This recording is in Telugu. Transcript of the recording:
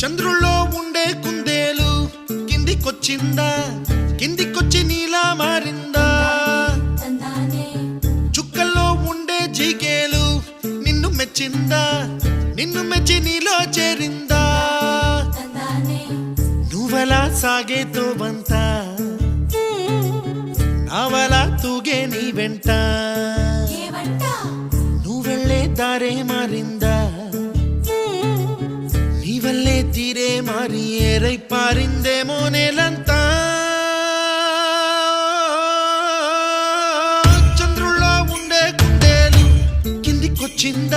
చంద్రుల్లో ఉండే కుందేలు కిందికొచ్చిందా, కిందికొచ్చి నీలా మారిందా? చుక్కల్లో ఉండే జిగేలు నిన్ను మెచ్చిందా, నిన్ను మెచ్చి నీలో చేరిందా? నువ్వలా సాగే తోవంత నావలా తూగే నీ వెంట, నువ్వెళ్ళే దారే మారిందా, నీవల్లే తీరే మారి ఏరై పారిందేమో నేలంతా. చంద్రుల్లో ఉండే కుందేలు కిందికొచ్చిందా,